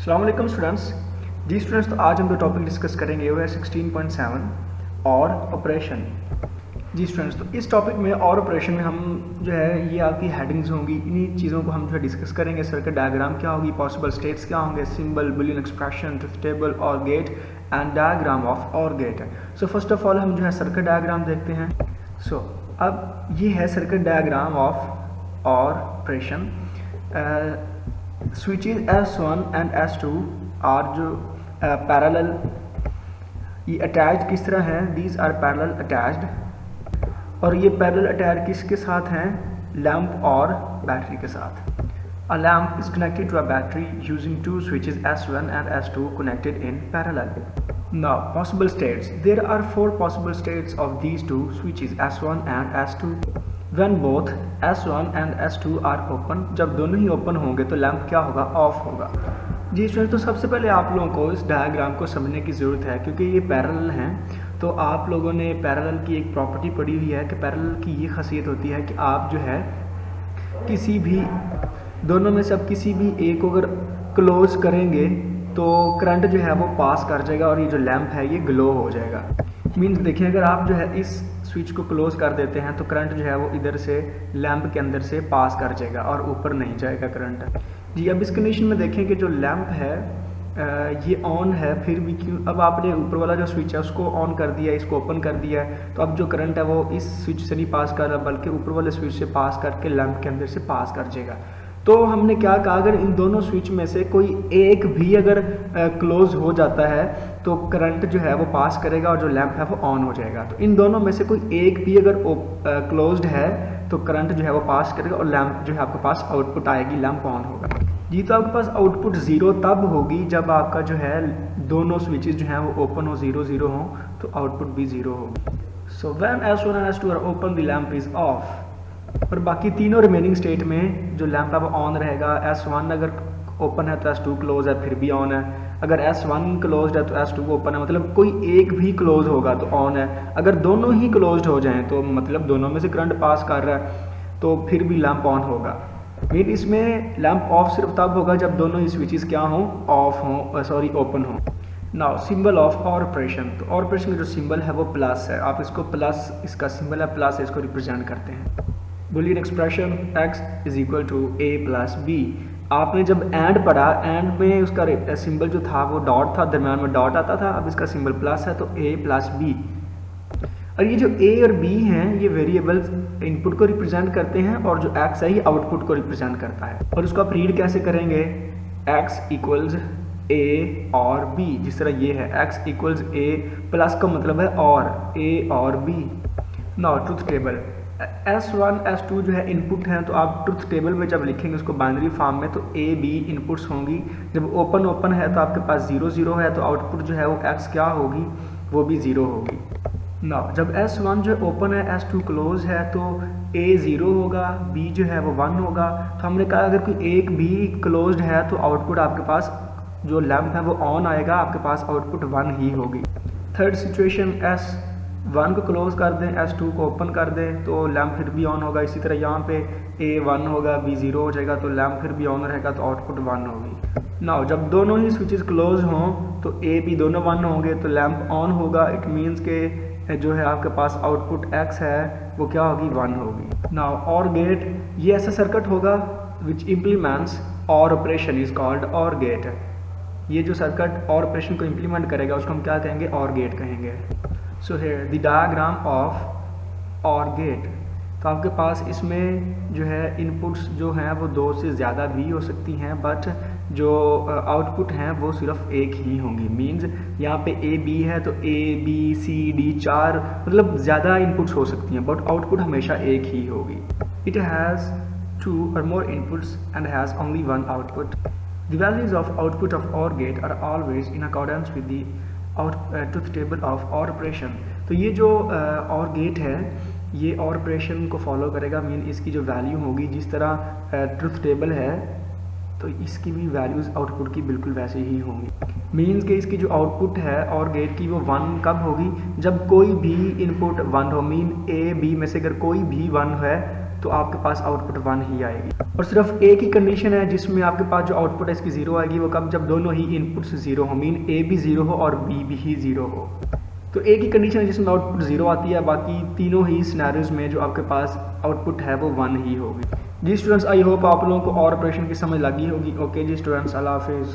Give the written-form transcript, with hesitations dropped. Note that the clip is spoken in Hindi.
अस्सलाम वालेकुम स्टूडेंट्स। जी स्टूडेंट्स, तो आज हम जो टॉपिक डिस्कस करेंगे वो है 16.7 और ऑपरेशन। जी स्टूडेंट्स, तो इस टॉपिक में और ऑपरेशन में हम जो है ये आपकी हेडिंग्स होंगी, इन्हीं चीज़ों को हम जो है डिस्कस करेंगे। सर्किट डायग्राम क्या होगी, पॉसिबल स्टेट्स क्या होंगे, symbol, boolean expression, truth table, OR gate and diagram of OR gate. So first of all हम जो है सर्किट डायग्राम देखते हैं। सो अब ये है circuit diagram of OR operation. Switches S1 and S2 are जो पैरेलल, ये अटैच्ड किस तरह हैं, दीज आर पैरेलल अटैच्ड। और ये पैरेलल अटैच किसके साथ हैं, लैंप और बैटरी के साथ। A lamp is connected to a battery using two switches S1 and S2 connected in parallel. Now possible states, there are 4 possible states of these two switches S1 and S2. When both S1 and S2 are open, जब दोनों ही ओपन होंगे तो लैंप क्या होगा, ऑफ होगा। जी स्टूडेंट, तो सबसे पहले आप लोगों को इस डायग्राम को समझने की ज़रूरत है, क्योंकि ये पैरेलल हैं। तो आप लोगों ने पैरेलल की एक प्रॉपर्टी पढ़ी हुई है कि पैरेलल की ये खासियत होती है कि आप जो है किसी भी दोनों में से अब किसी भी एक को अगर क्लोज करेंगे तो करंट जो है वो पास कर जाएगा और ये जो लैंप है ये ग्लो हो जाएगा। मीन्स देखिए, अगर आप जो है इस स्विच को क्लोज कर देते हैं तो करंट जो है वो इधर से लैंप के अंदर से पास कर जाएगा और ऊपर नहीं जाएगा करंट। जी, अब इस कंडीशन में देखें कि जो लैंप है ये ऑन है, फिर भी क्यों, अब आपने ऊपर वाला जो स्विच है उसको ऑन कर दिया, इसको ओपन कर दिया है, तो अब जो करंट है वो इस स्विच से नहीं पास कर रहा बल्कि ऊपर वाले स्विच से पास करके लैंप के अंदर से पास कर जाएगा। तो हमने क्या कहा, अगर इन दोनों स्विच में से कोई एक भी अगर क्लोज हो जाता है तो करंट जो है वो पास करेगा और जो लैंप है वो ऑन हो जाएगा। तो इन दोनों में से कोई एक भी अगर क्लोज्ड है तो करंट जो है वो पास करेगा और लैंप जो है आपके पास आउटपुट आएगी, लैंप ऑन होगा। जी, तो आपके पास आउटपुट 0 तब होगी जब आपका जो है दोनों स्विचेस जो हैं वो ओपन हो, 0 0 हो, तो आउटपुट भी 0 होगी। So when S1 and S2 are open the lamp is off. और बाकी तीनों रिमेनिंग स्टेट में जो लैंप है वो ऑन रहेगा। S1 अगर ओपन है तो S2 क्लोज है, फिर भी ऑन है। अगर S1 क्लोज्ड है तो S2 ओपन है, मतलब कोई एक भी क्लोज होगा तो ऑन है। अगर दोनों ही क्लोज्ड हो जाएं तो मतलब दोनों में से करंट पास कर रहा है तो फिर भी लैंप ऑन होगा। मीन इसमें लैंप ऑफ सिर्फ तब होगा जब दोनों ही स्विचेस क्या हों, ऑफ हों, सॉरी ओपन हों। Now symbol of OR operation, तो और ऑपरेशन का जो सिंबल है वो प्लस है। आप इसको प्लस, इसका सिंबल है प्लस, इसको रिप्रेजेंट करते हैं। Boolean expression x is equal to a plus b। आपने जब एंड पढ़ा, एंड में उसका सिंबल जो था वो डॉट था, दरम्यान में डॉट आता था। अब इसका सिंबल प्लस है तो a प्लस b। और ये जो a और b हैं ये वेरिएबल्स इनपुट को रिप्रेजेंट करते हैं और जो x है ये आउटपुट को रिप्रेजेंट करता है। और उसको आप रीड कैसे करेंगे, x इक्वल्स a और b, जिस तरह ये है x इक्वल्स a प्लस का मतलब है और a और b। Now truth table, S1 S2 जो है इनपुट हैं, तो आप ट्रुथ टेबल में जब लिखेंगे उसको बाइनरी फॉर्म में तो A B इनपुट्स होंगी। जब ओपन है तो आपके पास 0 0 है तो आउटपुट जो है वो X क्या होगी, वो भी 0 होगी। नाउ जब S1 जो ओपन है, S2 क्लोज है, तो A 0 होगा, B जो है वो 1 होगा। तो हमने कहा अगर कोई एक भी क्लोज्ड है तो आउटपुट आपके पास जो लैंप है वो ऑन आएगा, आपके पास आउटपुट 1 ही होगी। थर्ड सिचुएशन, S1 को क्लोज कर दें, S2 को ओपन कर दें तो लैंप फिर भी ऑन होगा। इसी तरह यहाँ पे A 1 होगा, B 0 हो जाएगा तो लैंप फिर भी ऑन रहेगा तो आउटपुट 1 होगी। नाउ जब दोनों ही स्विचेस क्लोज हों तो A B दोनों 1 होंगे तो लैंप ऑन होगा। इट मीन्स के जो है आपके पास आउटपुट X है वो क्या होगी, 1 होगी। नाउ और गेट, ये ऐसा सर्किट होगा विच इम्प्लीमेंट्स और ऑपरेशन इज कॉल्ड और गेट। ये जो सर्किट और ऑपरेशन को इम्प्लीमेंट करेगा उसको हम क्या कहेंगे, और गेट कहेंगे। So here the diagram of OR gate. तो आपके पास इसमें जो है इनपुट्स जो हैं वो 2 से ज़्यादा भी हो सकती हैं, बट जो आउटपुट हैं वो सिर्फ एक ही होंगी। मींस यहाँ पे A B है तो A B C D 4 मतलब ज़्यादा इनपुट्स हो सकती हैं, बट आउटपुट हमेशा एक ही होगी। It has 2 or more inputs and has only 1 output. The values of output of OR gate are always in accordance with the truth table of OR operation. तो ये जो और गेट है ये और ऑपरेशन को फॉलो करेगा। मीन इसकी जो वैल्यू होगी, जिस तरह ट्रुथ टेबल है तो इसकी भी वैल्यूज़ आउटपुट की बिल्कुल वैसे ही होंगी। मीन्स कि इसकी जो आउटपुट है और गेट की वो 1 कब होगी, जब कोई भी इनपुट 1 हो। मीन A B में से अगर कोई भी 1 है तो आपके पास आउटपुट 1 ही आएगी। और सिर्फ एक ही कंडीशन है जिसमें आपके पास जो आउटपुट है इसकी 0 आएगी, वो कब, जब दोनों ही इनपुट्स 0 हो, मीन ए भी 0 हो और बी भी 0 हो। तो एक ही कंडीशन है जिसमें आउटपुट 0 आती है, बाकी तीनों ही सिनेरियोज में जो आपके पास आउटपुट है वो 1 ही होगी। जी स्टूडेंट्स, आई होप आप लोगों को और ऑपरेशन की समझ लगी होगी। ओके जी स्टूडेंट्स, अल्लाह हाफिज़।